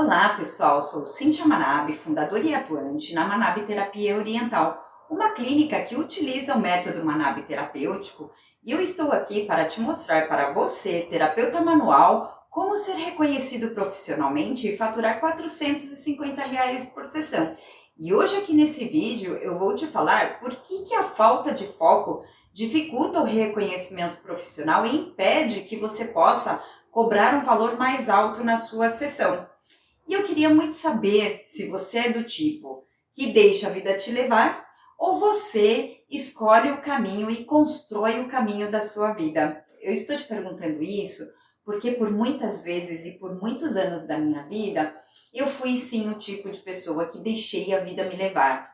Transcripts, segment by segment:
Olá, pessoal. Sou Cíntia Manabe, fundadora e atuante na Manabe Terapia Oriental, uma clínica que utiliza o método Manabe terapêutico, e eu estou aqui para te mostrar para você, terapeuta manual, como ser reconhecido profissionalmente e faturar R$ 450 por sessão. E hoje aqui nesse vídeo eu vou te falar por que a falta de foco dificulta o reconhecimento profissional e impede que você possa cobrar um valor mais alto na sua sessão. E eu queria muito saber se você é do tipo que deixa a vida te levar ou você escolhe o caminho e constrói o caminho da sua vida. Eu estou te perguntando isso porque por muitas vezes e por muitos anos da minha vida, eu fui sim o tipo de pessoa que deixei a vida me levar.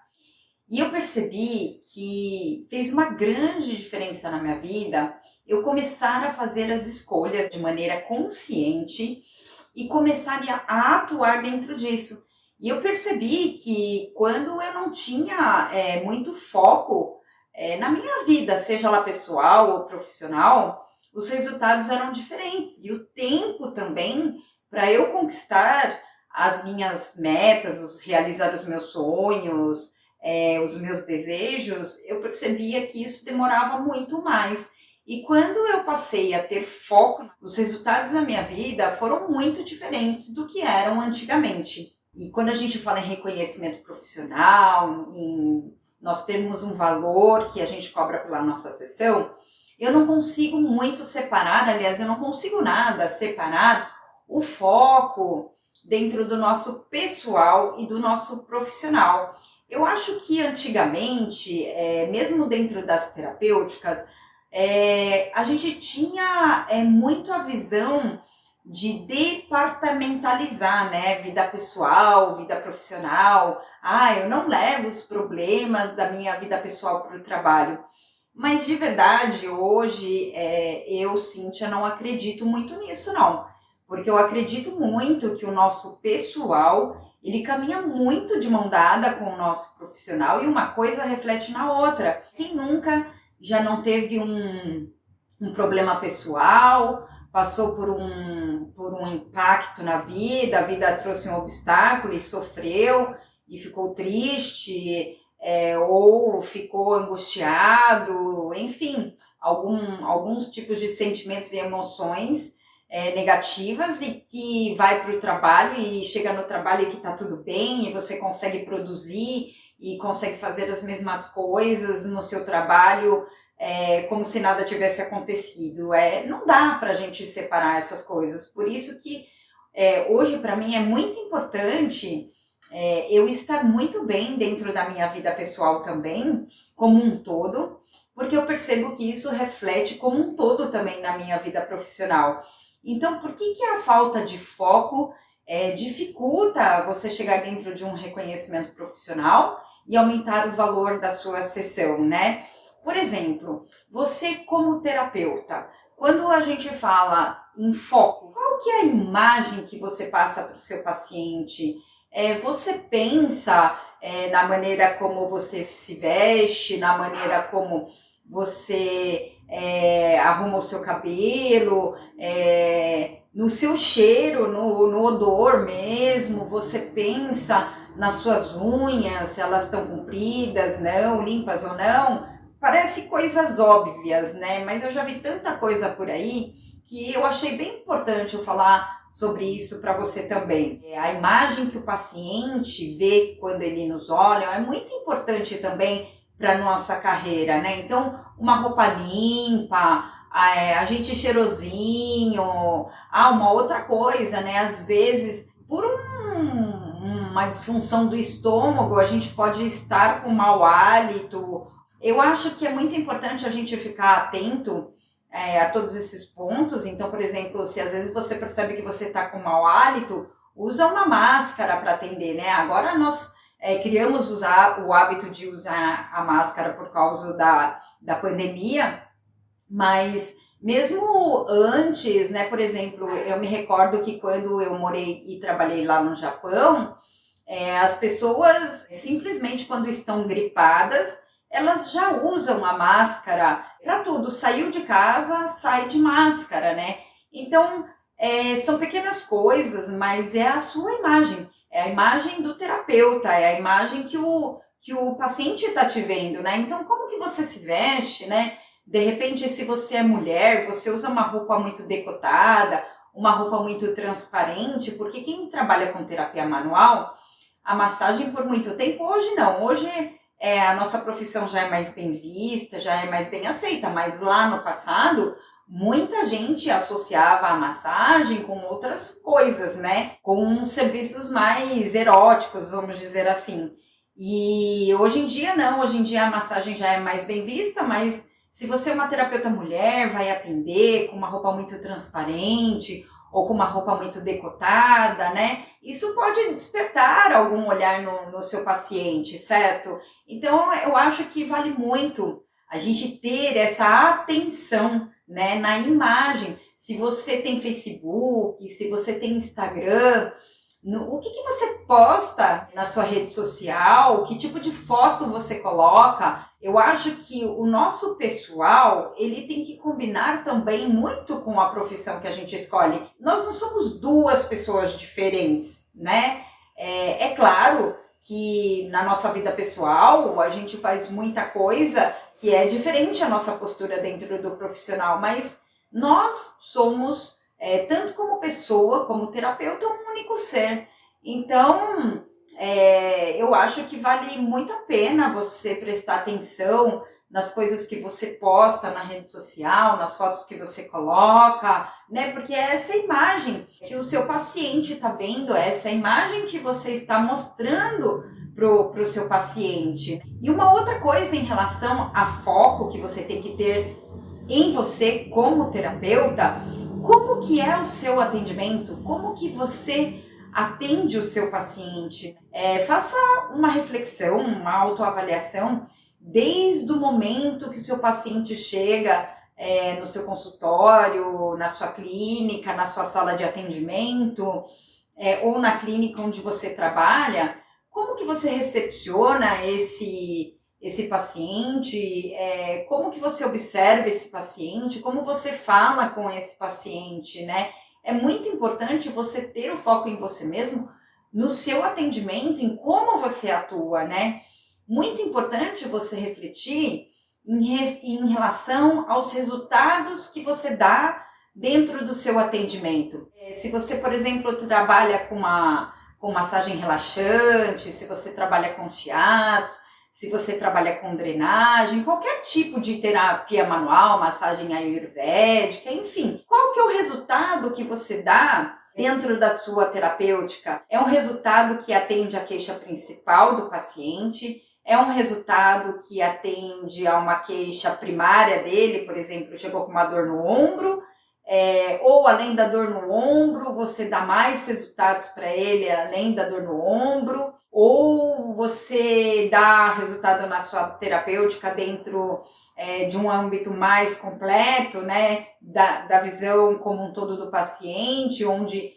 E eu percebi que fez uma grande diferença na minha vida eu começar a fazer as escolhas de maneira consciente e começar a atuar dentro disso. E eu percebi que quando eu não tinha muito foco na minha vida, seja lá pessoal ou profissional, os resultados eram diferentes. E o tempo também para eu conquistar as minhas metas, realizar os meus sonhos, os meus desejos, eu percebia que isso demorava muito mais. E quando eu passei a ter foco, os resultados da minha vida foram muito diferentes do que eram antigamente. E quando a gente fala em reconhecimento profissional, em nós termos um valor que a gente cobra pela nossa sessão, eu não consigo muito separar, aliás, eu não consigo nada separar o foco dentro do nosso pessoal e do nosso profissional. Eu acho que antigamente, mesmo dentro das terapêuticas, a gente tinha muito a visão de departamentalizar, né? Vida pessoal, vida profissional. Eu não levo os problemas da minha vida pessoal para o trabalho. Mas de verdade, hoje, eu, Cíntia, não acredito muito nisso, não. Porque eu acredito muito que o nosso pessoal, ele caminha muito de mão dada com o nosso profissional e uma coisa reflete na outra. Quem nunca já não teve um problema pessoal, passou por um impacto na vida, a vida trouxe um obstáculo e sofreu e ficou triste, ou ficou angustiado, enfim, alguns tipos de sentimentos e emoções negativas e que vai para o trabalho e chega no trabalho e que está tudo bem e você consegue produzir e consegue fazer as mesmas coisas no seu trabalho como se nada tivesse acontecido. Não dá para a gente separar essas coisas. Por isso que hoje para mim é muito importante eu estar muito bem dentro da minha vida pessoal também, como um todo, porque eu percebo que isso reflete como um todo também na minha vida profissional. Então, por que a falta de foco dificulta você chegar dentro de um reconhecimento profissional e aumentar o valor da sua sessão, né? Por exemplo, você como terapeuta, quando a gente fala em foco, qual que é a imagem que você passa para o seu paciente? Você pensa na maneira como você se veste, na maneira como você arruma o seu cabelo, no seu cheiro, no odor mesmo, você pensa nas suas unhas, se elas estão compridas, não, limpas ou não. Parece coisas óbvias, né? Mas eu já vi tanta coisa por aí que eu achei bem importante eu falar sobre isso para você também. A imagem que o paciente vê quando ele nos olha é muito importante também para a nossa carreira, né? Então, uma roupa limpa, a gente cheirosinho, uma outra coisa, né? Às vezes, por uma disfunção do estômago, a gente pode estar com mau hálito. Eu acho que é muito importante a gente ficar atento a todos esses pontos. Então, por exemplo, se às vezes você percebe que você está com mau hálito, usa uma máscara para atender, né? Agora nós criamos o hábito de usar a máscara por causa da pandemia, mas mesmo antes, né? Por exemplo, eu me recordo que quando eu morei e trabalhei lá no Japão, as pessoas simplesmente quando estão gripadas, elas já usam a máscara para tudo. Saiu de casa, sai de máscara, né? Então, São pequenas coisas, mas é a sua imagem, é a imagem do terapeuta, é a imagem que o paciente está te vendo, né? Então, como que você se veste, né? De repente, se você é mulher, você usa uma roupa muito decotada, uma roupa muito transparente, porque quem trabalha com terapia manual, a massagem por muito tempo, hoje não, hoje a nossa profissão já é mais bem vista, já é mais bem aceita, mas lá no passado, muita gente associava a massagem com outras coisas, né? Com serviços mais eróticos, vamos dizer assim. E hoje em dia não, hoje em dia a massagem já é mais bem vista, mas se você é uma terapeuta mulher, vai atender com uma roupa muito transparente ou com uma roupa muito decotada, né? Isso pode despertar algum olhar no seu paciente, certo? Então, eu acho que vale muito a gente ter essa atenção, né, na imagem. Se você tem Facebook, se você tem Instagram, o que você posta na sua rede social, que tipo de foto você coloca. Eu acho que o nosso pessoal, ele tem que combinar também muito com a profissão que a gente escolhe. Nós não somos duas pessoas diferentes, né? É claro que na nossa vida pessoal a gente faz muita coisa que é diferente a nossa postura dentro do profissional, mas nós somos, tanto como pessoa, como terapeuta, um único ser. Então, eu acho que vale muito a pena você prestar atenção nas coisas que você posta na rede social, nas fotos que você coloca, né? Porque é essa imagem que o seu paciente está vendo, é essa imagem que você está mostrando pro seu paciente. E uma outra coisa em relação a foco que você tem que ter em você como terapeuta, como que é o seu atendimento? Como que você atende o seu paciente? Faça uma reflexão, uma autoavaliação desde o momento que o seu paciente chega no seu consultório, na sua clínica, na sua sala de atendimento, ou na clínica onde você trabalha. Como que você recepciona esse paciente, como que você observa esse paciente, como você fala com esse paciente, né? É muito importante você ter o foco em você mesmo, no seu atendimento, em como você atua, né? Muito importante você refletir em relação aos resultados que você dá dentro do seu atendimento. Se você, por exemplo, trabalha com massagem relaxante, se você trabalha com shiatos, se você trabalha com drenagem, qualquer tipo de terapia manual, massagem ayurvédica, enfim. Qual que é o resultado que você dá dentro da sua terapêutica? É um resultado que atende a queixa principal do paciente? É um resultado que atende a uma queixa primária dele, por exemplo, chegou com uma dor no ombro, ou além da dor no ombro, você dá mais resultados para ele além da dor no ombro, ou você dá resultado na sua terapêutica dentro de um âmbito mais completo, né, da visão como um todo do paciente, onde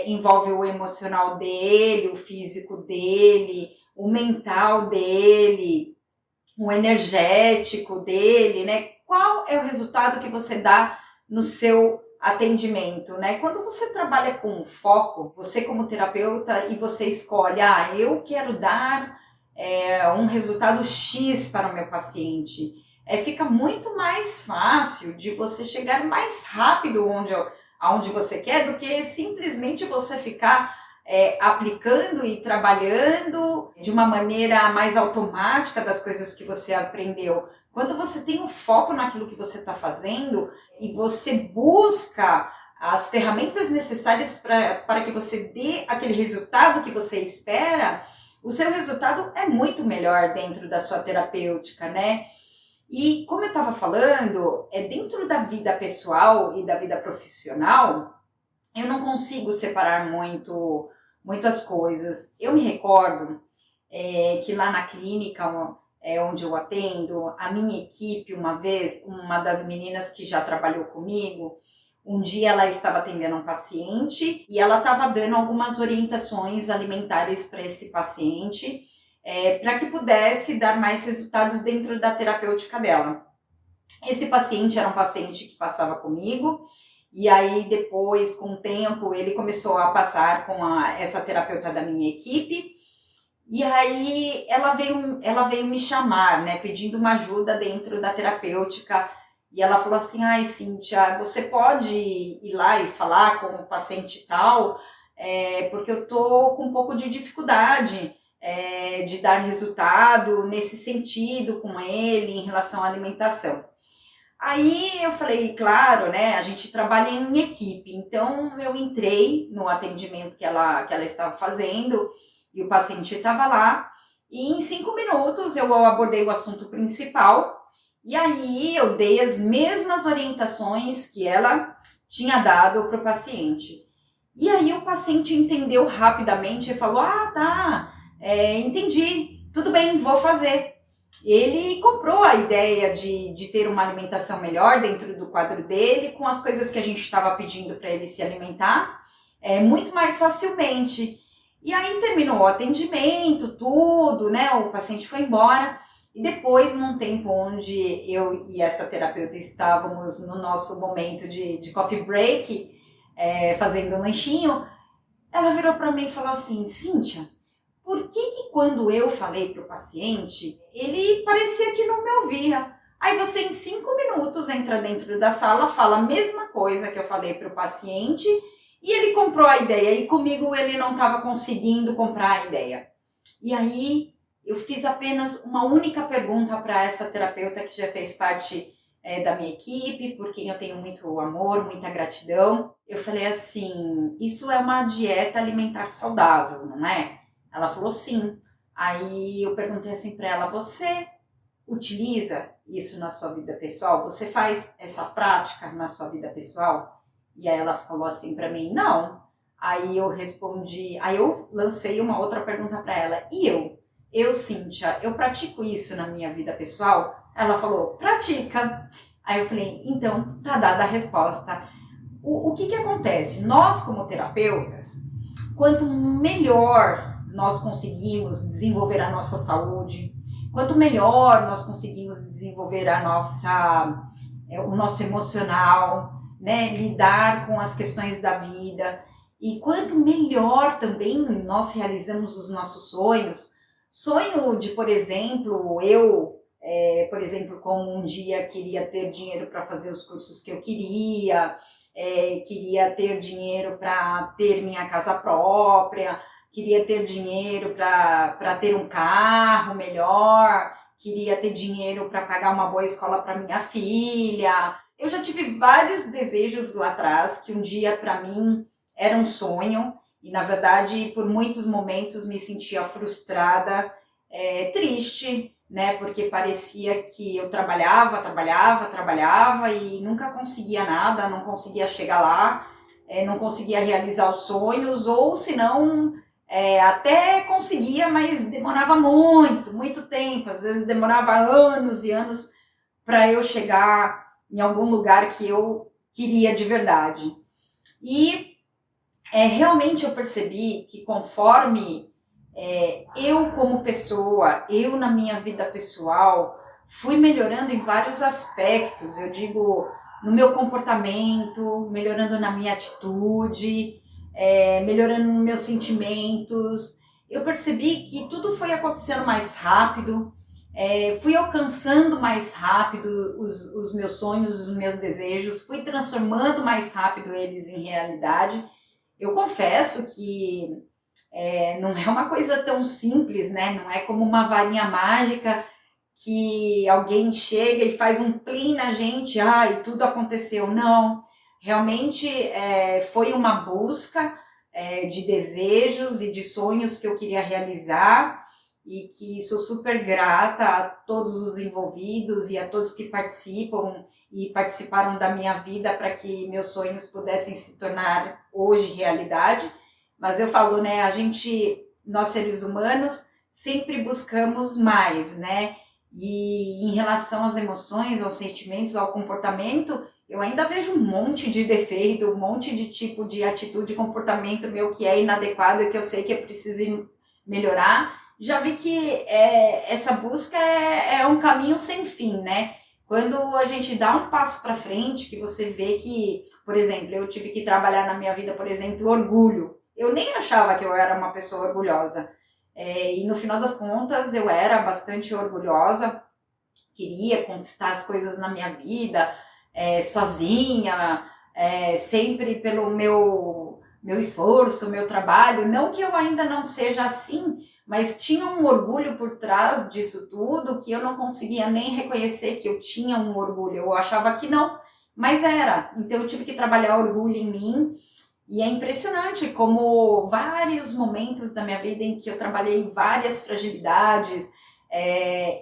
envolve o emocional dele, o físico dele, o mental dele, o energético dele, né? Qual é o resultado que você dá no seu atendimento, né? Quando você trabalha com foco, você como terapeuta, e você escolhe, eu quero dar um resultado X para o meu paciente, fica muito mais fácil de você chegar mais rápido aonde você quer, do que simplesmente você ficar aplicando e trabalhando de uma maneira mais automática das coisas que você aprendeu. Quando você tem um foco naquilo que você está fazendo e você busca as ferramentas necessárias para que você dê aquele resultado que você espera, o seu resultado é muito melhor dentro da sua terapêutica, né? E como eu estava falando, dentro da vida pessoal e da vida profissional, eu não consigo separar muitas coisas. Eu me recordo que lá na clínica onde eu atendo, a minha equipe, uma vez, uma das meninas que já trabalhou comigo, um dia ela estava atendendo um paciente e ela estava dando algumas orientações alimentares para esse paciente, para que pudesse dar mais resultados dentro da terapêutica dela. Esse paciente era um paciente que passava comigo, E aí depois, com o tempo, ele começou a passar com essa terapeuta da minha equipe. E aí ela veio me chamar, né, pedindo uma ajuda dentro da terapêutica. E ela falou assim, ai, Cíntia, você pode ir lá e falar com o paciente tal, porque eu tô com um pouco de dificuldade de dar resultado nesse sentido com ele em relação à alimentação. Aí eu falei, claro, né, a gente trabalha em equipe, então eu entrei no atendimento que ela estava fazendo e o paciente estava lá, e em 5 minutos eu abordei o assunto principal, e aí eu dei as mesmas orientações que ela tinha dado para o paciente. E aí o paciente entendeu rapidamente e falou, ah, tá, entendi, tudo bem, vou fazer. Ele comprou a ideia de ter uma alimentação melhor dentro do quadro dele, com as coisas que a gente estava pedindo para ele se alimentar, muito mais facilmente. E aí terminou o atendimento, tudo, né? O paciente foi embora. E depois, num tempo onde eu e essa terapeuta estávamos no nosso momento de coffee break, fazendo um lanchinho, ela virou para mim e falou assim, Cíntia, por que quando eu falei para o paciente, ele parecia que não me ouvia? Aí você em 5 minutos entra dentro da sala, fala a mesma coisa que eu falei para o paciente e ele comprou a ideia e comigo ele não estava conseguindo comprar a ideia. E aí eu fiz apenas uma única pergunta para essa terapeuta que já fez parte da minha equipe, por quem eu tenho muito amor, muita gratidão. Eu falei assim, isso é uma dieta alimentar saudável, não é? Ela falou sim. Aí eu perguntei assim para ela, você utiliza isso na sua vida pessoal? Você faz essa prática na sua vida pessoal? E aí ela falou assim para mim, não. Aí eu respondi, aí eu lancei uma outra pergunta para ela, e eu? Eu, Cíntia, eu pratico isso na minha vida pessoal? Ela falou, pratica. Aí eu falei, então tá dada a resposta. O que acontece? Nós como terapeutas, quanto melhor nós conseguimos desenvolver a nossa saúde, quanto melhor nós conseguimos desenvolver o nosso emocional, né, lidar com as questões da vida, e quanto melhor também nós realizamos os nossos sonhos, sonho de, por exemplo, por exemplo, como um dia queria ter dinheiro para fazer os cursos que eu queria ter dinheiro para ter minha casa própria, queria ter dinheiro para ter um carro melhor, queria ter dinheiro para pagar uma boa escola para minha filha. Eu já tive vários desejos lá atrás que um dia para mim era um sonho e, na verdade, por muitos momentos me sentia frustrada, triste, né? Porque parecia que eu trabalhava e nunca conseguia nada, não conseguia chegar lá, não conseguia realizar os sonhos, ou se não, até conseguia, mas demorava muito tempo, às vezes demorava anos e anos para eu chegar em algum lugar que eu queria de verdade. E realmente eu percebi que conforme eu como pessoa, eu na minha vida pessoal, fui melhorando em vários aspectos, eu digo, no meu comportamento, melhorando na minha atitude, melhorando nos meus sentimentos, eu percebi que tudo foi acontecendo mais rápido, fui alcançando mais rápido os meus sonhos, os meus desejos, fui transformando mais rápido eles em realidade. Eu confesso que não é uma coisa tão simples, né? Não é como uma varinha mágica que alguém chega e faz um plim na gente, e tudo aconteceu. Não, realmente foi uma busca de desejos e de sonhos que eu queria realizar e que sou super grata a todos os envolvidos e a todos que participam e participaram da minha vida para que meus sonhos pudessem se tornar hoje realidade. Mas eu falo, né, nós seres humanos, sempre buscamos mais, né? E em relação às emoções, aos sentimentos, ao comportamento, eu ainda vejo um monte de defeito, um monte de tipo de atitude, comportamento meu que é inadequado e que eu sei que eu preciso melhorar. Já vi que essa busca é um caminho sem fim, né? Quando a gente dá um passo para frente, que você vê que, por exemplo, eu tive que trabalhar na minha vida, por exemplo, orgulho. Eu nem achava que eu era uma pessoa orgulhosa. E no final das contas, eu era bastante orgulhosa, queria conquistar as coisas na minha vida, sozinha, sempre pelo meu esforço, meu trabalho. Não que eu ainda não seja assim, mas tinha um orgulho por trás disso tudo que eu não conseguia nem reconhecer que eu tinha um orgulho. Eu achava que não, mas era. Então eu tive que trabalhar orgulho em mim. E é impressionante como vários momentos da minha vida em que eu trabalhei várias fragilidades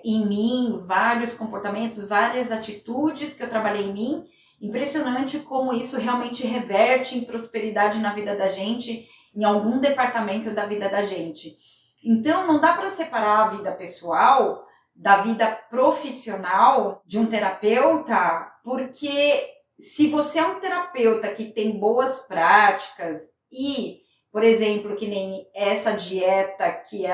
em mim, vários comportamentos, várias atitudes que eu trabalhei em mim. Impressionante como isso realmente reverte em prosperidade na vida da gente, em algum departamento da vida da gente. Então, não dá para separar a vida pessoal da vida profissional de um terapeuta, porque se você é um terapeuta que tem boas práticas e, por exemplo, que nem essa dieta que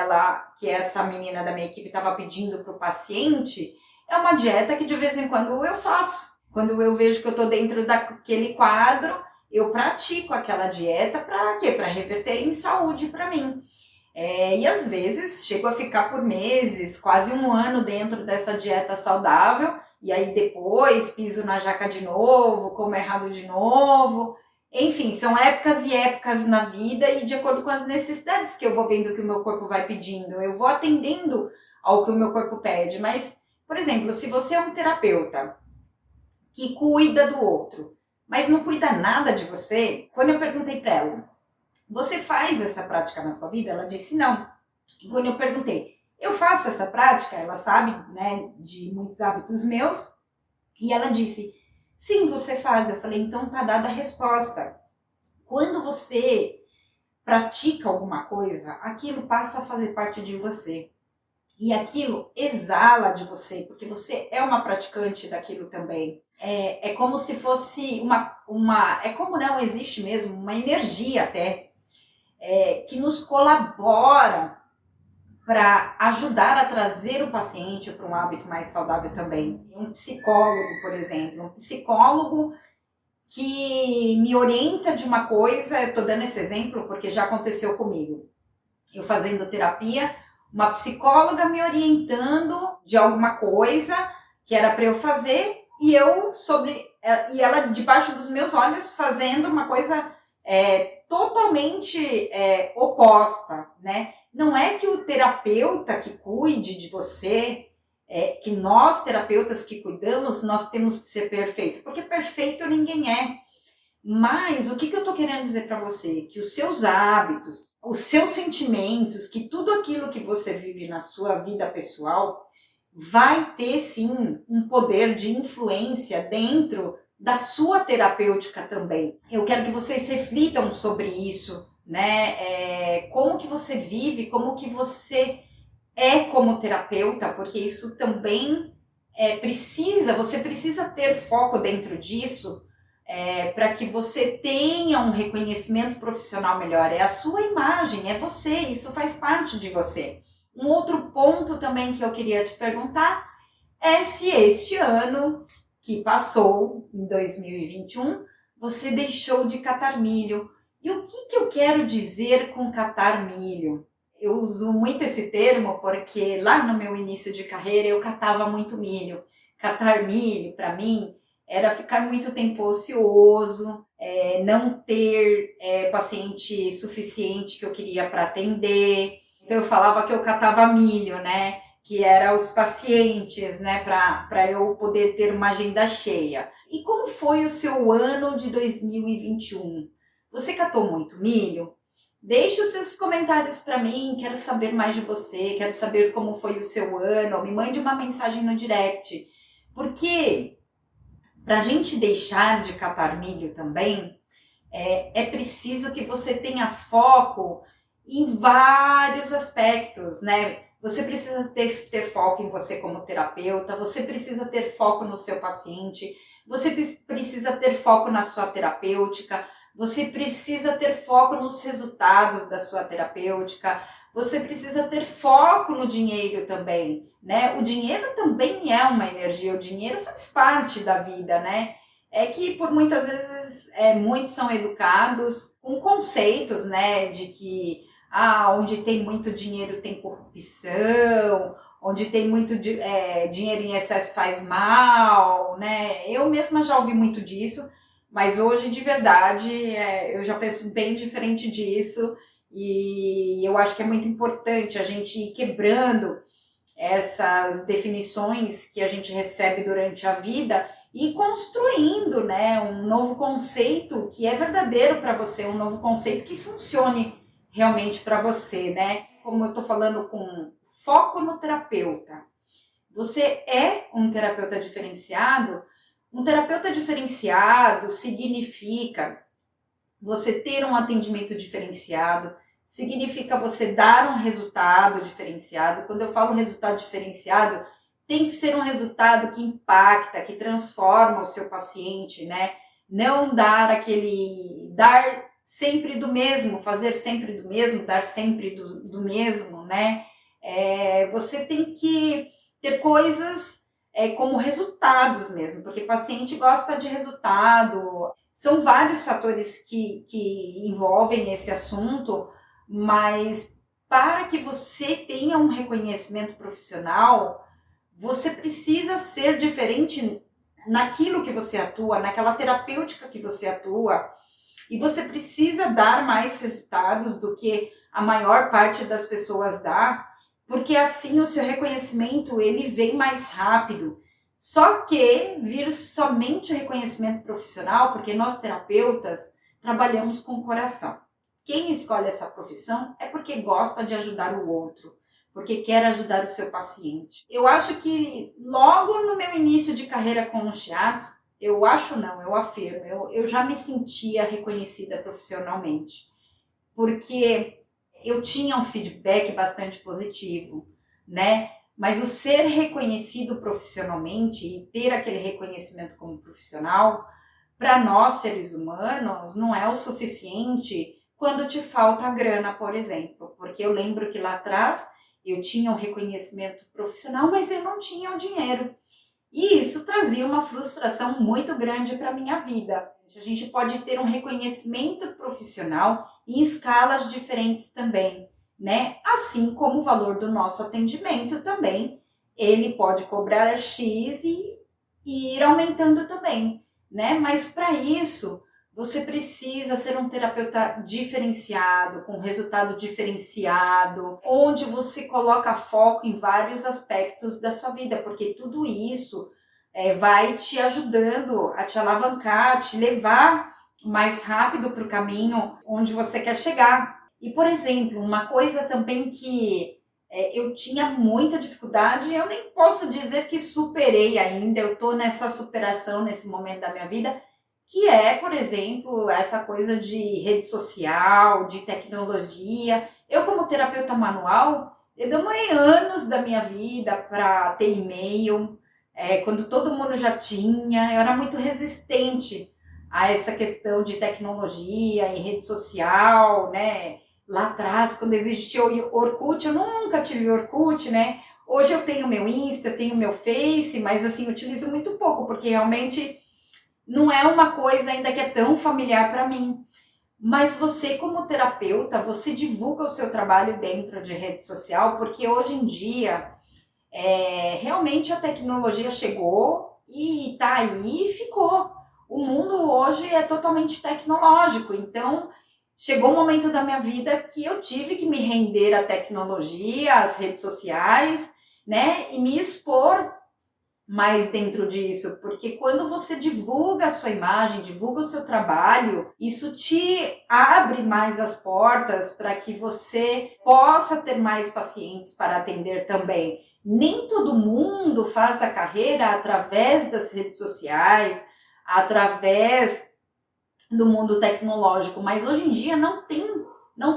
essa menina da minha equipe estava pedindo para o paciente, é uma dieta que de vez em quando eu faço. Quando eu vejo que eu estou dentro daquele quadro, eu pratico aquela dieta para quê? Para reverter em saúde para mim. E às vezes chego a ficar por meses, quase um ano dentro dessa dieta saudável, e aí depois piso na jaca de novo, como errado de novo. Enfim, são épocas e épocas na vida e de acordo com as necessidades que eu vou vendo que o meu corpo vai pedindo, eu vou atendendo ao que o meu corpo pede. Mas, por exemplo, se você é um terapeuta que cuida do outro, mas não cuida nada de você, quando eu perguntei para ela, você faz essa prática na sua vida? Ela disse não. E quando eu perguntei, eu faço essa prática? Ela sabe, né, de muitos hábitos meus. E ela disse, sim, você faz. Eu falei, então tá dada a resposta. Quando você pratica alguma coisa, aquilo passa a fazer parte de você. E aquilo exala de você, porque você é uma praticante daquilo também. É como se fosse é como não existe mesmo, uma energia até, que nos colabora para ajudar a trazer o paciente para um hábito mais saudável também. Um psicólogo, por exemplo, um psicólogo que me orienta de uma coisa, eu estou dando esse exemplo porque já aconteceu comigo. Eu fazendo terapia, uma psicóloga me orientando de alguma coisa que era para eu fazer e ela debaixo dos meus olhos fazendo uma coisa totalmente oposta, né? Não é que o terapeuta que cuide de você, que nós terapeutas que cuidamos, nós temos que ser perfeito, porque perfeito ninguém é. Mas o que eu tô querendo dizer para você? Que os seus hábitos, os seus sentimentos, que tudo aquilo que você vive na sua vida pessoal vai ter sim um poder de influência dentro da sua terapêutica também. Eu quero que vocês reflitam sobre isso, né? Como que você vive, como que você é como terapeuta, porque isso também você precisa ter foco dentro disso, para que você tenha um reconhecimento profissional melhor. É a sua imagem, é você, isso faz parte de você. Um outro ponto também que eu queria te perguntar é se este ano que passou, em 2021, você deixou de catar milho. E o que eu quero dizer com catar milho? Eu uso muito esse termo porque lá no meu início de carreira eu catava muito milho. Catar milho, para mim, era ficar muito tempo ocioso, não ter paciente suficiente que eu queria para atender. Então eu falava que eu catava milho, né? Que eram os pacientes, né? Para eu poder ter uma agenda cheia. E como foi o seu ano de 2021? Você catou muito milho? Deixe os seus comentários para mim, quero saber mais de você, quero saber como foi o seu ano, me mande uma mensagem no direct. Porque para a gente deixar de catar milho também, é preciso que você tenha foco em vários aspectos, né? Você precisa ter foco em você como terapeuta, você precisa ter foco no seu paciente, você precisa ter foco na sua terapêutica, você precisa ter foco nos resultados da sua terapêutica, você precisa ter foco no dinheiro também, né? O dinheiro também é uma energia, o dinheiro faz parte da vida, né? É que por muitas vezes muitos são educados com conceitos, né, de que onde tem muito dinheiro tem corrupção, onde tem muito dinheiro em excesso faz mal, né? Eu mesma já ouvi muito disso, mas hoje, de verdade, eu já penso bem diferente disso e eu acho que é muito importante a gente ir quebrando essas definições que a gente recebe durante a vida e construindo, né, um novo conceito que é verdadeiro para você, um novo conceito que funcione realmente para você, né? Como eu estou falando com foco no terapeuta. Você é um terapeuta diferenciado? Um terapeuta diferenciado significa você ter um atendimento diferenciado, significa você dar um resultado diferenciado. Quando eu falo resultado diferenciado, tem que ser um resultado que impacta, que transforma o seu paciente, né? Não dar sempre do mesmo, fazer sempre do mesmo, dar sempre do mesmo, né? Você tem que ter coisas como resultados mesmo, porque paciente gosta de resultado. São vários fatores que envolvem esse assunto, mas para que você tenha um reconhecimento profissional, você precisa ser diferente naquilo que você atua, naquela terapêutica que você atua, e você precisa dar mais resultados do que a maior parte das pessoas dá, porque assim o seu reconhecimento ele vem mais rápido. Só que vir somente o reconhecimento profissional, porque nós terapeutas trabalhamos com o coração. Quem escolhe essa profissão é porque gosta de ajudar o outro, porque quer ajudar o seu paciente. Eu acho que logo no meu início de carreira com o Shiatsu, eu afirmo, eu já me sentia reconhecida profissionalmente, porque eu tinha um feedback bastante positivo, né? Mas o ser reconhecido profissionalmente e ter aquele reconhecimento como profissional, para nós seres humanos, não é o suficiente quando te falta grana, por exemplo. Porque eu lembro que lá atrás eu tinha um reconhecimento profissional, mas eu não tinha o dinheiro. E isso trazia uma frustração muito grande para a minha vida. A gente pode ter um reconhecimento profissional em escalas diferentes também, né? Assim como o valor do nosso atendimento também, ele pode cobrar X e ir aumentando também, né? Mas para isso, você precisa ser um terapeuta diferenciado, com resultado diferenciado, onde você coloca foco em vários aspectos da sua vida, porque tudo isso vai te ajudando a te alavancar, a te levar mais rápido para o caminho onde você quer chegar. E, por exemplo, uma coisa também que eu tinha muita dificuldade, eu nem posso dizer que superei ainda, eu estou nessa superação nesse momento da minha vida, que é, por exemplo, essa coisa de rede social, de tecnologia. Eu, como terapeuta manual, eu demorei anos da minha vida para ter e-mail, quando todo mundo já tinha, eu era muito resistente a essa questão de tecnologia e rede social, né? Lá atrás, quando existia o Orkut, eu nunca tive Orkut, né? Hoje eu tenho meu Insta, eu tenho meu Face, mas assim, utilizo muito pouco, porque realmente não é uma coisa ainda que é tão familiar para mim. Mas você, como terapeuta, você divulga o seu trabalho dentro de rede social, porque hoje em dia, realmente a tecnologia chegou e está aí e ficou. O mundo hoje é totalmente tecnológico, então chegou um momento da minha vida que eu tive que me render à tecnologia, às redes sociais, né, e me expor mais dentro disso, porque quando você divulga a sua imagem, divulga o seu trabalho, isso te abre mais as portas para que você possa ter mais pacientes para atender também. Nem todo mundo faz a carreira através das redes sociais, através do mundo tecnológico, mas hoje em dia não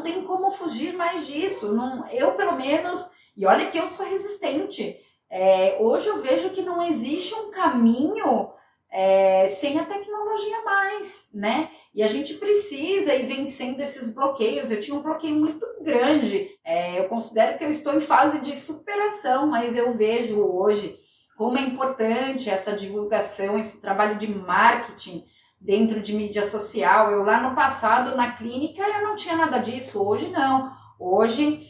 tem como fugir mais disso. Não, eu, pelo menos, e olha que eu sou resistente, hoje eu vejo que não existe um caminho sem a tecnologia mais, né? E a gente precisa ir vencendo esses bloqueios. Eu tinha um bloqueio muito grande. Eu considero que eu estou em fase de superação, mas eu vejo hoje como é importante essa divulgação, esse trabalho de marketing dentro de mídia social. Eu lá no passado, na clínica, eu não tinha nada disso. Hoje não. Hoje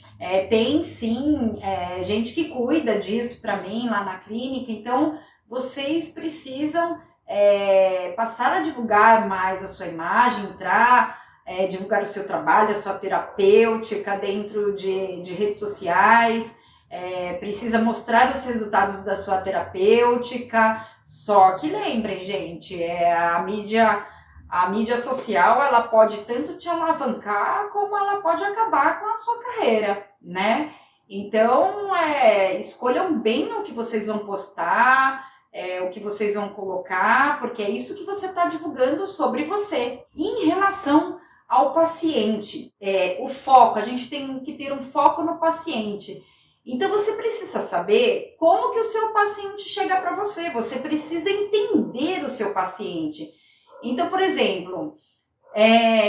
tem sim gente que cuida disso para mim lá na clínica. Então, vocês precisam passar a divulgar mais a sua imagem, divulgar o seu trabalho, a sua terapêutica dentro de redes sociais, precisa mostrar os resultados da sua terapêutica. Só que lembrem, gente, a mídia social, ela pode tanto te alavancar como ela pode acabar com a sua carreira, né? Então, escolham bem o que vocês vão postar, o que vocês vão colocar, porque é isso que você está divulgando sobre você. E em relação ao paciente, o foco, a gente tem que ter um foco no paciente. Então você precisa saber como que o seu paciente chega para você, você precisa entender o seu paciente. Então, por exemplo,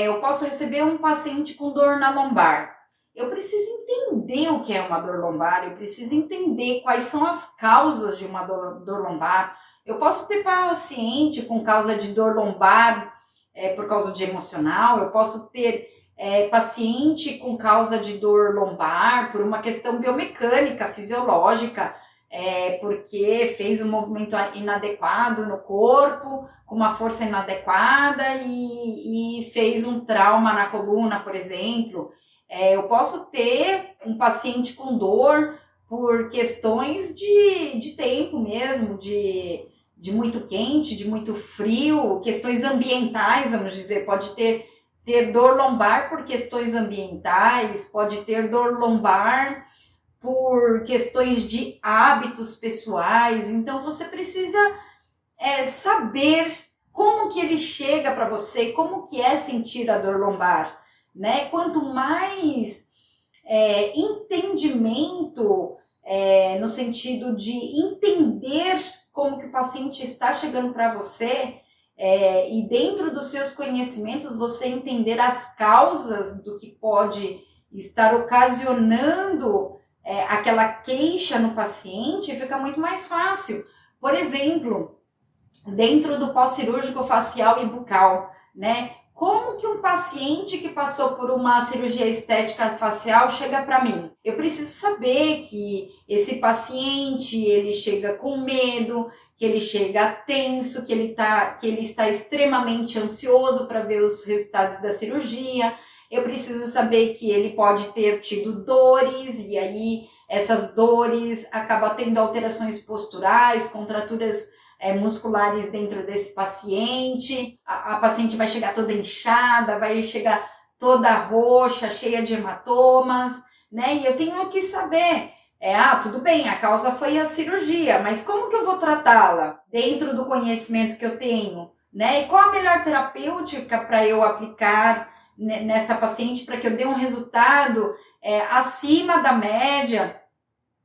eu posso receber um paciente com dor na lombar. Eu preciso entender o que é uma dor lombar, eu preciso entender quais são as causas de uma dor lombar. Eu posso ter paciente com causa de dor lombar por causa de emocional, eu posso ter paciente com causa de dor lombar por uma questão biomecânica, fisiológica, porque fez um movimento inadequado no corpo, com uma força inadequada e fez um trauma na coluna, por exemplo. Eu posso ter um paciente com dor por questões de tempo mesmo, de muito quente, de muito frio, questões ambientais, vamos dizer, pode ter dor lombar por questões ambientais, pode ter dor lombar por questões de hábitos pessoais. Então você precisa saber como que ele chega para você, como que é sentir a dor lombar, né? Quanto mais entendimento no sentido de entender como que o paciente está chegando para você, e dentro dos seus conhecimentos você entender as causas do que pode estar ocasionando aquela queixa no paciente, fica muito mais fácil. Por exemplo, dentro do pós-cirúrgico facial e bucal, né? Como que um paciente que passou por uma cirurgia estética facial chega para mim? Eu preciso saber que esse paciente, ele chega com medo, que ele chega tenso, que ele está extremamente ansioso para ver os resultados da cirurgia. Eu preciso saber que ele pode ter tido dores, e aí essas dores acabam tendo alterações posturais, contraturas musculares dentro desse paciente. A paciente vai chegar toda inchada, vai chegar toda roxa, cheia de hematomas, né? E eu tenho que saber, tudo bem, a causa foi a cirurgia, mas como que eu vou tratá-la dentro do conhecimento que eu tenho, né? E qual a melhor terapêutica para eu aplicar nessa paciente para que eu dê um resultado acima da média,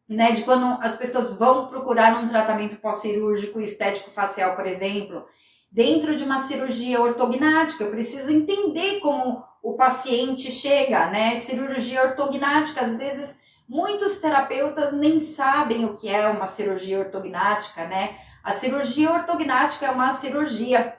né, de quando as pessoas vão procurar um tratamento pós-cirúrgico estético facial, por exemplo, dentro de uma cirurgia ortognática. Eu preciso entender como o paciente chega, né? Cirurgia ortognática, às vezes muitos terapeutas nem sabem o que é uma cirurgia ortognática, né? A cirurgia ortognática é uma cirurgia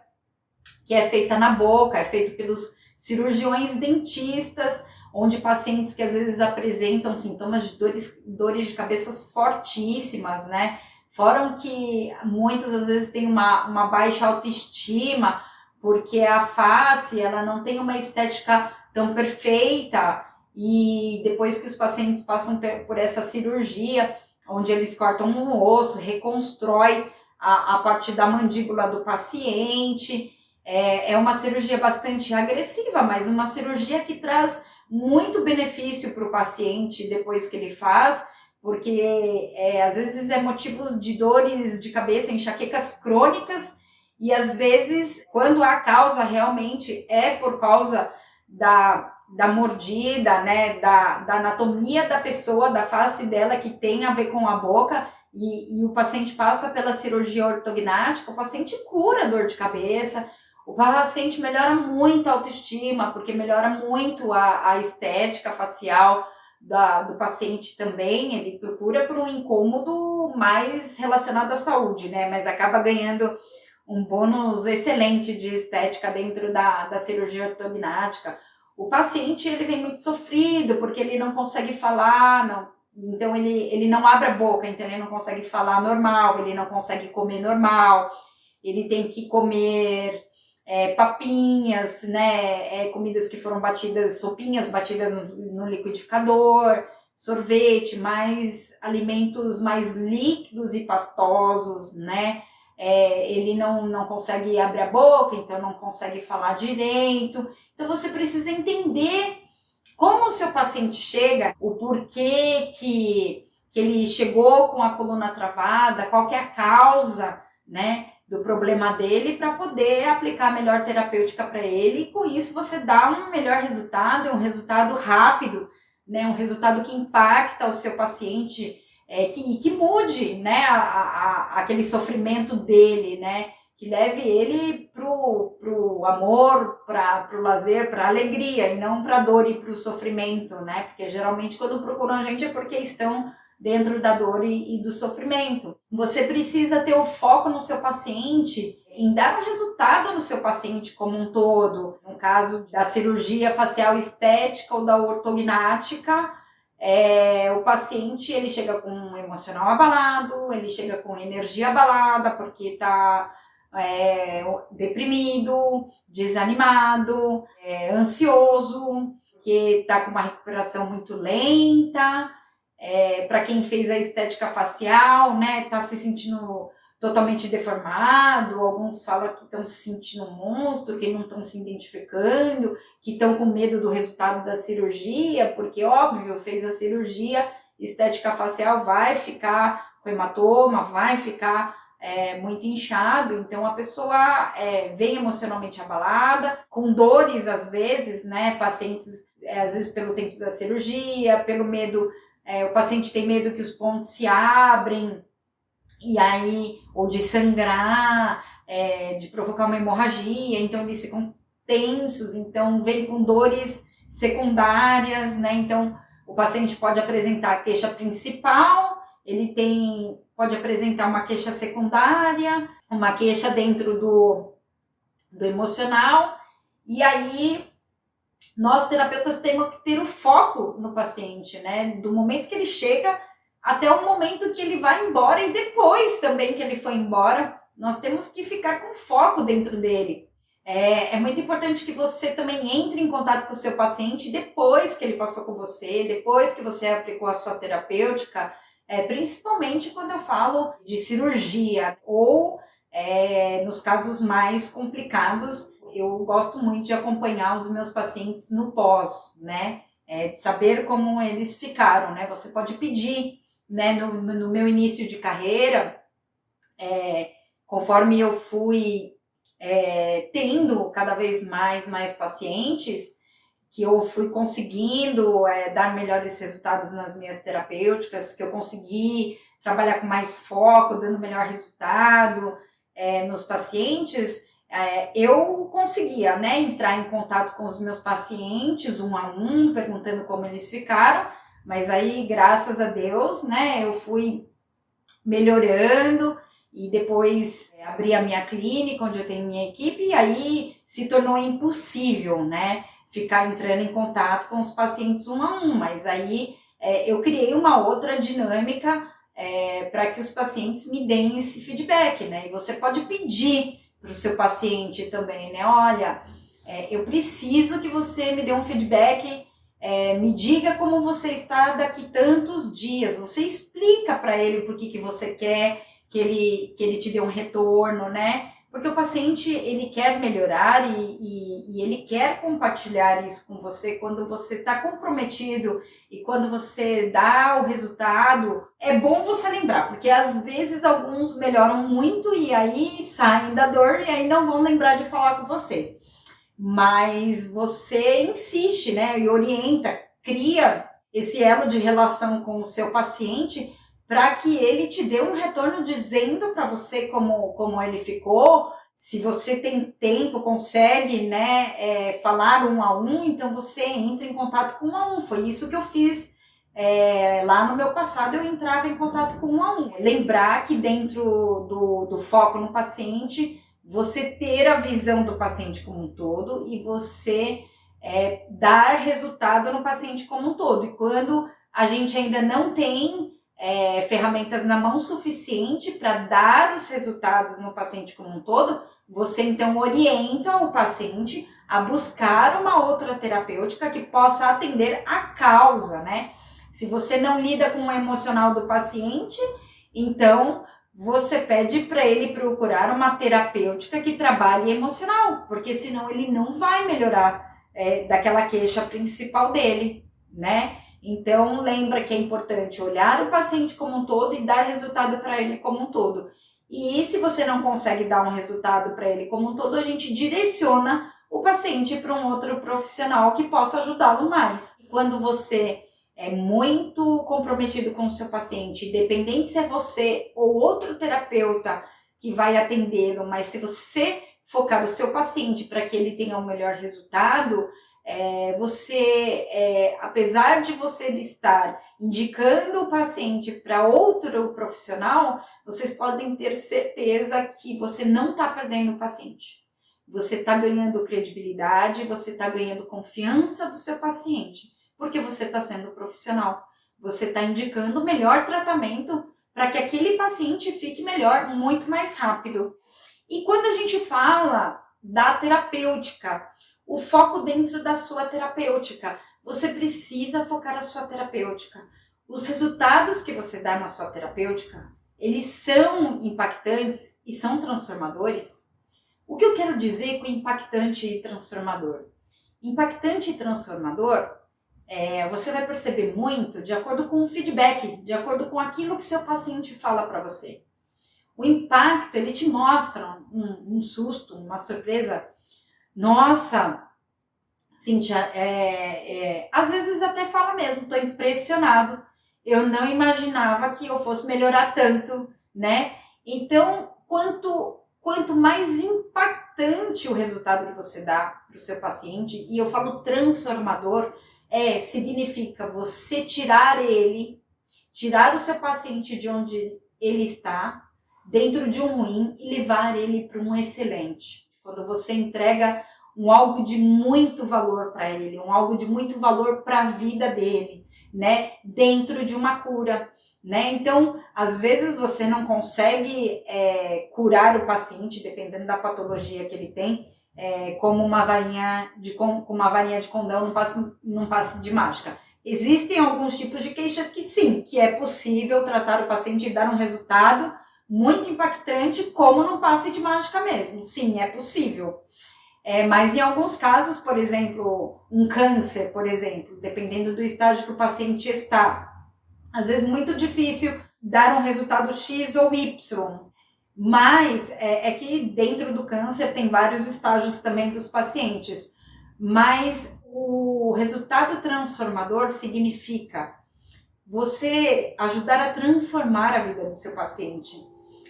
que é feita na boca, é feita pelos cirurgiões dentistas, onde pacientes que às vezes apresentam sintomas de dores de cabeça fortíssimas, né? Fora que muitos às vezes têm uma baixa autoestima, porque a face ela não tem uma estética tão perfeita, e depois que os pacientes passam por essa cirurgia, onde eles cortam um osso, reconstrói a parte da mandíbula do paciente, é uma cirurgia bastante agressiva, mas uma cirurgia que traz muito benefício para o paciente depois que ele faz, porque às vezes é motivos de dores de cabeça, enxaquecas crônicas, e às vezes, quando a causa realmente é por causa da mordida, né, da anatomia da pessoa, da face dela, que tem a ver com a boca, e o paciente passa pela cirurgia ortognática, o paciente cura a dor de cabeça, o paciente melhora muito a autoestima, porque melhora muito a estética facial do paciente também. Ele procura por um incômodo mais relacionado à saúde, né? Mas acaba ganhando um bônus excelente de estética dentro da cirurgia ortognática. O paciente, ele vem muito sofrido, porque ele não consegue falar, não, então ele não abre a boca, então ele não consegue falar normal, ele não consegue comer normal, ele tem que comer papinhas, né, comidas que foram batidas, sopinhas batidas no liquidificador, sorvete, mais alimentos mais líquidos e pastosos, né? Ele não consegue abrir a boca, então não consegue falar direito. Então você precisa entender como o seu paciente chega, o porquê que ele chegou com a coluna travada, qual que é a causa, né, do problema dele, para poder aplicar a melhor terapêutica para ele, e com isso você dá um melhor resultado, um resultado rápido, né, um resultado que impacta o seu paciente, que mude, né, aquele sofrimento dele, né, que leve ele pro amor, pro lazer, pra alegria, e não pra dor e pro sofrimento, né? Porque geralmente quando procuram a gente é porque estão dentro da dor e do sofrimento. Você precisa ter o foco no seu paciente, em dar um resultado no seu paciente como um todo. No caso da cirurgia facial estética ou da ortognática, o paciente, ele chega com um emocional abalado, ele chega com energia abalada, porque está deprimido, desanimado, ansioso, que está com uma recuperação muito lenta. Para quem fez a estética facial, né, está se sentindo totalmente deformado. Alguns falam que estão se sentindo um monstro, que não estão se identificando, que estão com medo do resultado da cirurgia, porque, óbvio, fez a cirurgia, estética facial vai ficar com hematoma, vai ficar muito inchado. Então a pessoa vem emocionalmente abalada, com dores às vezes, né? Pacientes, às vezes pelo tempo da cirurgia, pelo medo, o paciente tem medo que os pontos se abrem, e aí, ou de sangrar, de provocar uma hemorragia, então eles ficam tensos, então vem com dores secundárias, né? Então o paciente pode apresentar a queixa principal, ele pode apresentar uma queixa secundária, uma queixa dentro do emocional, e aí nós terapeutas temos que ter o foco no paciente, né? Do momento que ele chega até o momento que ele vai embora, e depois também que ele foi embora, nós temos que ficar com foco dentro dele. É muito importante que você também entre em contato com o seu paciente depois que ele passou com você, depois que você aplicou a sua terapêutica, principalmente quando eu falo de cirurgia ou nos casos mais complicados. Eu gosto muito de acompanhar os meus pacientes no pós, né? De saber como eles ficaram, né? Você pode pedir, né? No meu início de carreira, conforme eu fui tendo cada vez mais pacientes, que eu fui conseguindo dar melhores resultados nas minhas terapêuticas, que eu consegui trabalhar com mais foco, dando melhor resultado nos pacientes, eu conseguia, né, entrar em contato com os meus pacientes, um a um, perguntando como eles ficaram, mas aí, graças a Deus, né, eu fui melhorando, e depois abri a minha clínica, onde eu tenho minha equipe, e aí se tornou impossível, né, ficar entrando em contato com os pacientes um a um, mas aí eu criei uma outra dinâmica para que os pacientes me deem esse feedback, né, e você pode pedir para o seu paciente também, né, olha, eu preciso que você me dê um feedback, me diga como você está daqui tantos dias, você explica para ele por que você quer que ele te dê um retorno, né? Porque o paciente, ele quer melhorar e ele quer compartilhar isso com você quando você está comprometido e quando você dá o resultado. É bom você lembrar, porque às vezes alguns melhoram muito e aí saem da dor e aí não vão lembrar de falar com você. Mas você insiste, né? E orienta, cria esse elo de relação com o seu paciente para que ele te dê um retorno dizendo para você como ele ficou. Se você tem tempo, consegue, né, falar 1 a 1, então você entra em contato com 1 a 1. Foi isso que eu fiz lá no meu passado, eu entrava em contato com 1 a 1. Lembrar que dentro do foco no paciente, você ter a visão do paciente como um todo e você dar resultado no paciente como um todo. E quando a gente ainda não tem ferramentas na mão suficiente para dar os resultados no paciente como um todo, você então orienta o paciente a buscar uma outra terapêutica que possa atender a causa, né? Se você não lida com o emocional do paciente, então você pede para ele procurar uma terapêutica que trabalhe emocional, porque senão ele não vai melhorar daquela queixa principal dele, né? Então, lembra que é importante olhar o paciente como um todo e dar resultado para ele como um todo. E se você não consegue dar um resultado para ele como um todo, a gente direciona o paciente para um outro profissional que possa ajudá-lo mais. Quando você é muito comprometido com o seu paciente, independente se é você ou outro terapeuta que vai atendê-lo, mas se você focar o seu paciente para que ele tenha um melhor resultado, apesar de você estar indicando o paciente para outro profissional, vocês podem ter certeza que você não está perdendo o paciente. Você está ganhando credibilidade, você está ganhando confiança do seu paciente, porque você está sendo profissional. Você está indicando o melhor tratamento para que aquele paciente fique melhor muito mais rápido. E quando a gente fala da terapêutica, o foco dentro da sua terapêutica, você precisa focar a sua terapêutica. Os resultados que você dá na sua terapêutica, eles são impactantes e são transformadores. O que eu quero dizer com impactante e transformador? Impactante e transformador, você vai perceber muito de acordo com o feedback, de acordo com aquilo que seu paciente fala para você. O impacto, ele te mostra um susto, uma surpresa. Nossa, Cíntia, às vezes até fala mesmo, estou impressionado, eu não imaginava que eu fosse melhorar tanto, né? Então, quanto mais impactante o resultado que você dá para o seu paciente, e eu falo transformador, significa você tirar o seu paciente de onde ele está, dentro de um ruim, e levar ele para um excelente. Quando você entrega algo de muito valor para ele, algo de muito valor para a vida dele, né? Dentro de uma cura, né? Então, às vezes você não consegue curar o paciente, dependendo da patologia que ele tem, como uma varinha de condão num passe de mágica. Existem alguns tipos de queixa que sim, que é possível tratar o paciente e dar um resultado muito impactante, como num passe de mágica mesmo. Sim, é possível. Mas em alguns casos, por exemplo, um câncer, por exemplo, dependendo do estágio que o paciente está, às vezes muito difícil dar um resultado X ou Y. Mas que dentro do câncer tem vários estágios também dos pacientes. Mas o resultado transformador significa você ajudar a transformar a vida do seu paciente.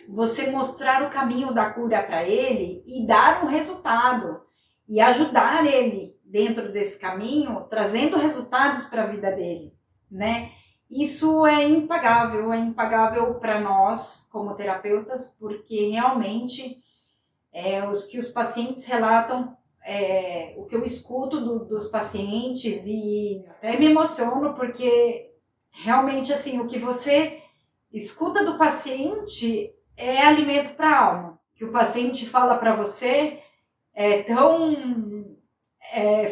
Você mostrar o caminho da cura para ele e dar um resultado. E ajudar ele dentro desse caminho, trazendo resultados para a vida dele, né? Isso é impagável para nós como terapeutas, porque realmente os pacientes relatam, o que eu escuto dos pacientes, e até me emociono, porque realmente assim, o que você escuta do paciente é alimento para a alma. O que o paciente fala para você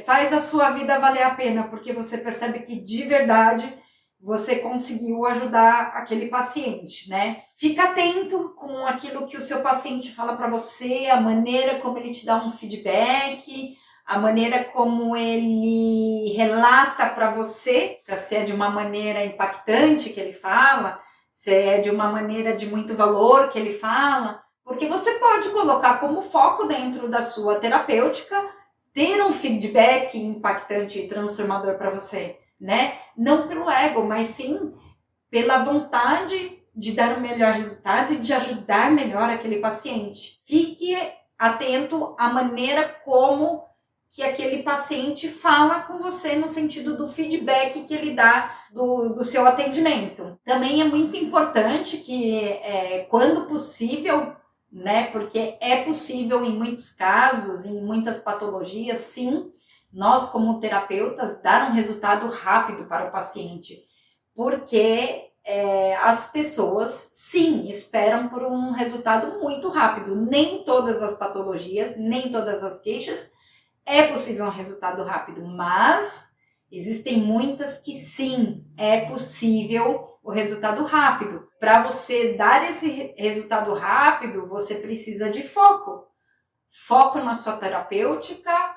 faz a sua vida valer a pena, porque você percebe que de verdade você conseguiu ajudar aquele paciente, né? Fica atento com aquilo que o seu paciente fala para você, a maneira como ele te dá um feedback, a maneira como ele relata para você, se é de uma maneira impactante que ele fala, se é de uma maneira de muito valor que ele fala, porque você pode colocar como foco dentro da sua terapêutica ter um feedback impactante e transformador para você, né? Não pelo ego, mas sim pela vontade de dar o melhor resultado e de ajudar melhor aquele paciente. Fique atento à maneira como que aquele paciente fala com você no sentido do feedback que ele dá do seu atendimento. Também é muito importante que, quando possível, né, porque é possível em muitos casos, em muitas patologias, sim, nós como terapeutas dar um resultado rápido para o paciente, porque as pessoas, sim, esperam por um resultado muito rápido. Nem todas as patologias, nem todas as queixas é possível um resultado rápido, mas existem muitas que sim, é possível o resultado rápido. Para você dar esse resultado rápido, você precisa de foco. Foco na sua terapêutica,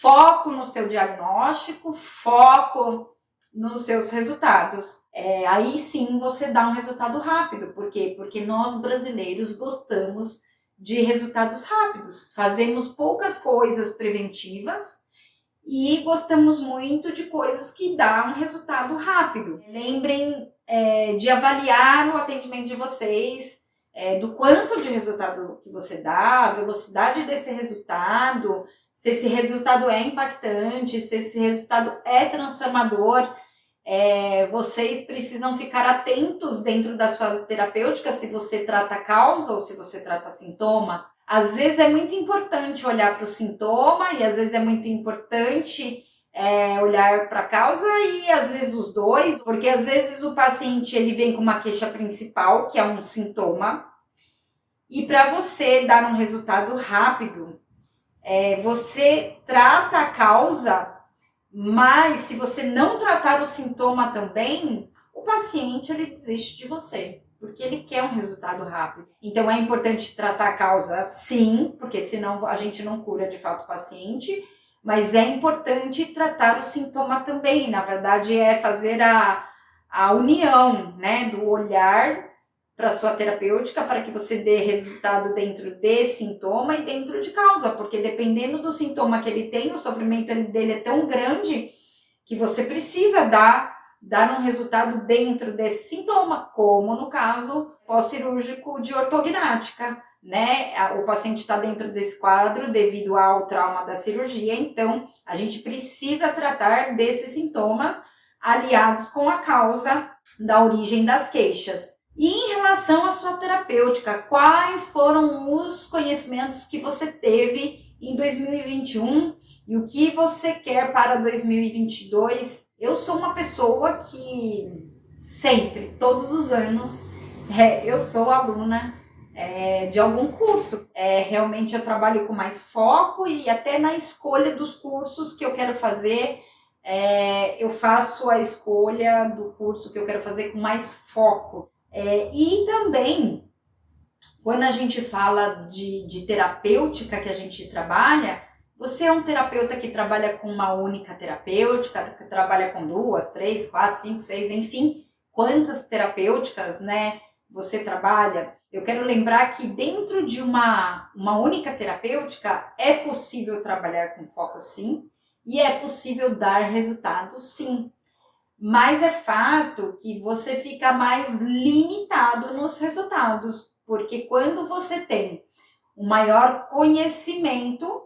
foco no seu diagnóstico, foco nos seus resultados. Aí sim você dá um resultado rápido. Por quê? Porque nós brasileiros gostamos de resultados rápidos. Fazemos poucas coisas preventivas e gostamos muito de coisas que dão um resultado rápido. Lembrem de avaliar o atendimento de vocês, do quanto de resultado que você dá, a velocidade desse resultado, se esse resultado é impactante, se esse resultado é transformador. Vocês precisam ficar atentos dentro da sua terapêutica se você trata a causa ou se você trata sintoma. Às vezes é muito importante olhar para o sintoma e às vezes é muito importante olhar para a causa e às vezes os dois, porque às vezes o paciente ele vem com uma queixa principal, que é um sintoma, e para você dar um resultado rápido, você trata a causa. Mas se você não tratar o sintoma também, o paciente ele desiste de você, porque ele quer um resultado rápido. Então é importante tratar a causa sim, porque senão a gente não cura de fato o paciente, mas é importante tratar o sintoma também. Na verdade é fazer a união, né, do olhar para sua terapêutica, para que você dê resultado dentro de sintoma e dentro de causa, porque dependendo do sintoma que ele tem, o sofrimento dele é tão grande que você precisa dar um resultado dentro desse sintoma, como no caso pós-cirúrgico de ortognática, né? O paciente está dentro desse quadro devido ao trauma da cirurgia, então a gente precisa tratar desses sintomas aliados com a causa da origem das queixas. E em relação à sua terapêutica, quais foram os conhecimentos que você teve em 2021 e o que você quer para 2022? Eu sou uma pessoa que sempre, todos os anos, eu sou aluna de algum curso. Realmente eu trabalho com mais foco e até na escolha dos cursos que eu quero fazer, eu faço a escolha do curso que eu quero fazer com mais foco. E também, quando a gente fala de terapêutica que a gente trabalha, você é um terapeuta que trabalha com uma única terapêutica, que trabalha com 2, 3, 4, 5, 6, enfim, quantas terapêuticas, né, você trabalha. Eu quero lembrar que dentro de uma única terapêutica é possível trabalhar com foco sim, e é possível dar resultados sim. Mas é fato que você fica mais limitado nos resultados, porque quando você tem um maior conhecimento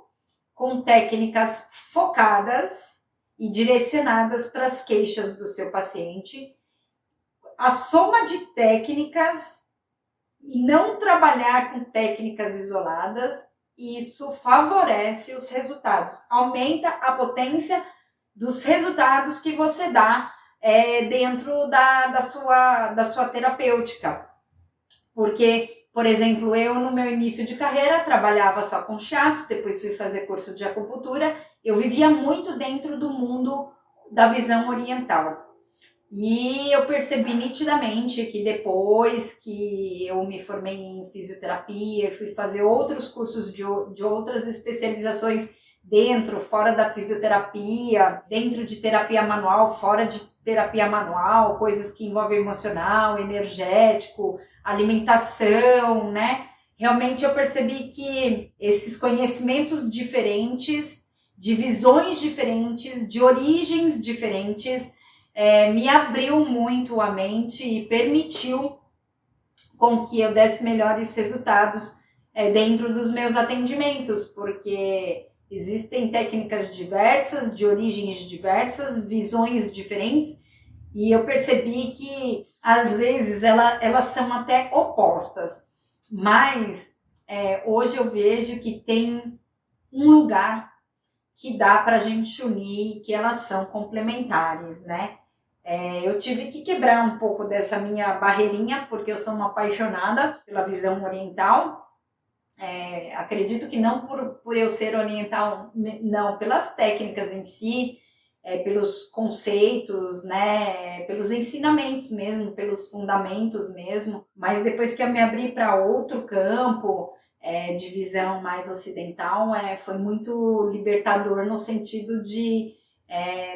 com técnicas focadas e direcionadas para as queixas do seu paciente, a soma de técnicas e não trabalhar com técnicas isoladas, isso favorece os resultados, aumenta a potência dos resultados que você dá dentro da sua terapêutica. Porque, por exemplo, eu no meu início de carreira trabalhava só com shiatsu, depois fui fazer curso de acupuntura, eu vivia muito dentro do mundo da visão oriental. E eu percebi nitidamente que depois que eu me formei em fisioterapia, fui fazer outros cursos de outras especializações dentro, fora da fisioterapia, dentro de terapia manual, fora de terapia manual, coisas que envolvem emocional, energético, alimentação, né? Realmente eu percebi que esses conhecimentos diferentes, de visões diferentes, de origens diferentes, me abriu muito a mente e permitiu com que eu desse melhores resultados dentro dos meus atendimentos, porque existem técnicas diversas, de origens diversas, visões diferentes, e eu percebi que às vezes elas são até opostas, mas hoje eu vejo que tem um lugar que dá para a gente unir, que elas são complementares, né? Eu tive que quebrar um pouco dessa minha barreirinha, porque eu sou uma apaixonada pela visão oriental. Acredito que não por eu ser oriental, não, pelas técnicas em si, pelos conceitos, né, pelos ensinamentos mesmo, pelos fundamentos mesmo, mas depois que eu me abri para outro campo, de visão mais ocidental, foi muito libertador no sentido de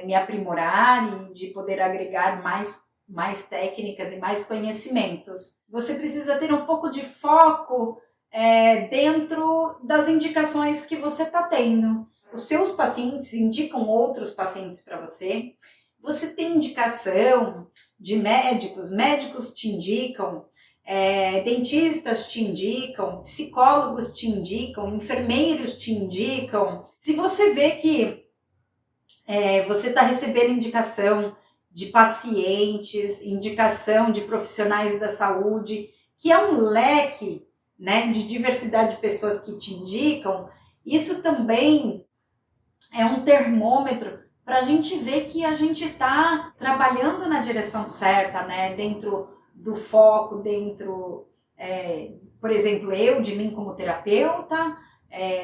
me aprimorar e de poder agregar mais técnicas e mais conhecimentos. Você precisa ter um pouco de foco dentro das indicações que você está tendo. Os seus pacientes indicam outros pacientes para você. Você tem indicação de médicos, médicos te indicam, dentistas te indicam, psicólogos te indicam, enfermeiros te indicam. Se você vê que você está recebendo indicação de pacientes, indicação de profissionais da saúde, que é um leque, né, de diversidade de pessoas que te indicam, isso também é um termômetro para a gente ver que a gente está trabalhando na direção certa, né, dentro do foco, dentro, por exemplo, de mim como terapeuta,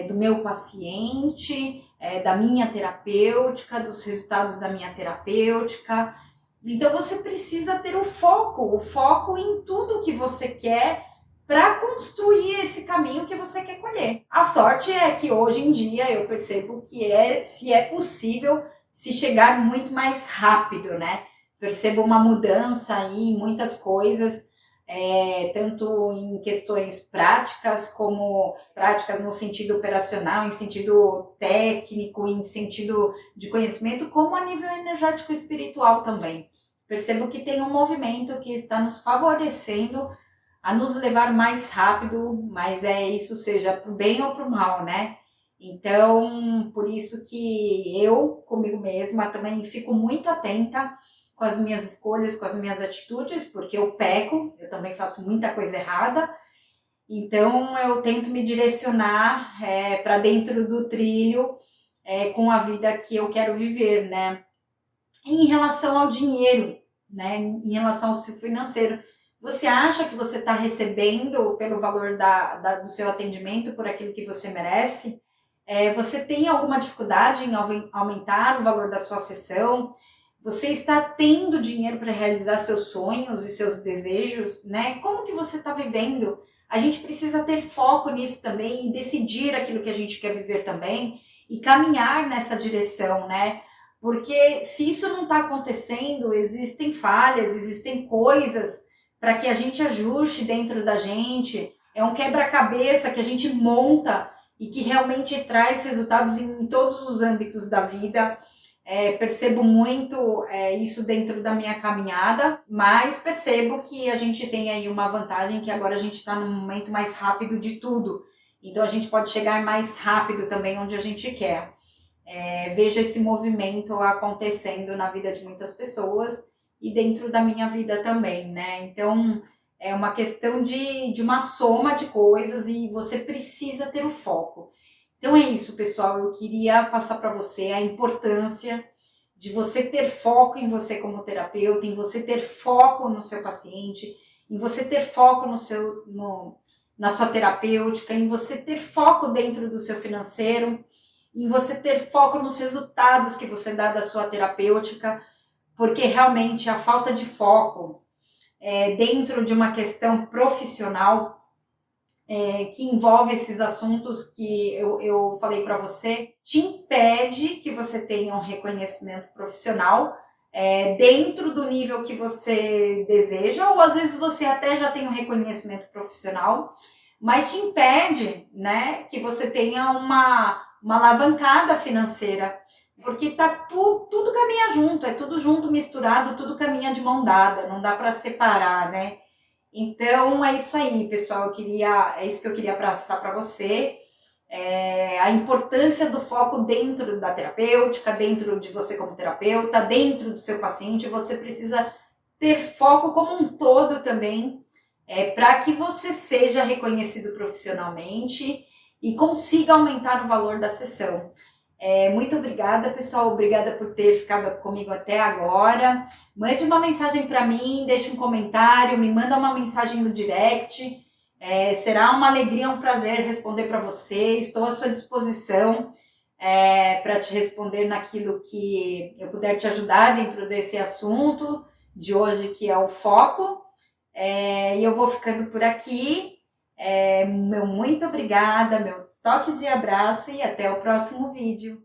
do meu paciente, da minha terapêutica, dos resultados da minha terapêutica. Então você precisa ter o foco em tudo que você quer para construir esse caminho que você quer colher. A sorte é que hoje em dia eu percebo que se é possível se chegar muito mais rápido, né? Percebo uma mudança aí em muitas coisas, tanto em questões práticas, como práticas no sentido operacional, em sentido técnico, em sentido de conhecimento, como a nível energético e espiritual também. Percebo que tem um movimento que está nos favorecendo a nos levar mais rápido, mas isso seja para o bem ou para o mal, né? Então, por isso que eu, comigo mesma, também fico muito atenta com as minhas escolhas, com as minhas atitudes, porque eu peco, eu também faço muita coisa errada, então eu tento me direcionar para dentro do trilho com a vida que eu quero viver, né? Em relação ao dinheiro, né? Em relação ao seu financeiro, você acha que você está recebendo pelo valor do seu atendimento, por aquilo que você merece? Você tem alguma dificuldade em aumentar o valor da sua sessão? Você está tendo dinheiro para realizar seus sonhos e seus desejos, né? Como que você está vivendo? A gente precisa ter foco nisso também e decidir aquilo que a gente quer viver também e caminhar nessa direção, né? Porque se isso não está acontecendo, existem falhas, existem coisas para que a gente ajuste dentro da gente. É um quebra-cabeça que a gente monta e que realmente traz resultados em todos os âmbitos da vida. Percebo muito isso dentro da minha caminhada, mas percebo que a gente tem aí uma vantagem, que agora a gente está num momento mais rápido de tudo. Então a gente pode chegar mais rápido também onde a gente quer. Vejo esse movimento acontecendo na vida de muitas pessoas e dentro da minha vida também, né? Então é uma questão de uma soma de coisas e você precisa ter o foco. Então é isso, pessoal. Eu queria passar para você a importância de você ter foco em você como terapeuta, em você ter foco no seu paciente, em você ter foco na sua terapêutica, em você ter foco dentro do seu financeiro, em você ter foco nos resultados que você dá da sua terapêutica, porque realmente a falta de foco dentro de uma questão profissional que envolve esses assuntos que eu falei para você, te impede que você tenha um reconhecimento profissional dentro do nível que você deseja, ou às vezes você até já tem um reconhecimento profissional, mas te impede, né, que você tenha uma alavancada financeira. Porque tá tudo caminha junto, é tudo junto, misturado, tudo caminha de mão dada, não dá para separar, né? Então é isso aí, pessoal. É isso que eu queria passar para você. A importância do foco dentro da terapêutica, dentro de você como terapeuta, dentro do seu paciente. Você precisa ter foco como um todo também, para que você seja reconhecido profissionalmente e consiga aumentar o valor da sessão. Muito obrigada, pessoal. Obrigada por ter ficado comigo até agora. Mande uma mensagem para mim, deixe um comentário, me manda uma mensagem no direct. Será uma alegria, um prazer responder para você. Estou à sua disposição para te responder naquilo que eu puder te ajudar dentro desse assunto de hoje, que é o foco. E eu vou ficando por aqui. Meu muito obrigada, meu toque de abraço e até o próximo vídeo.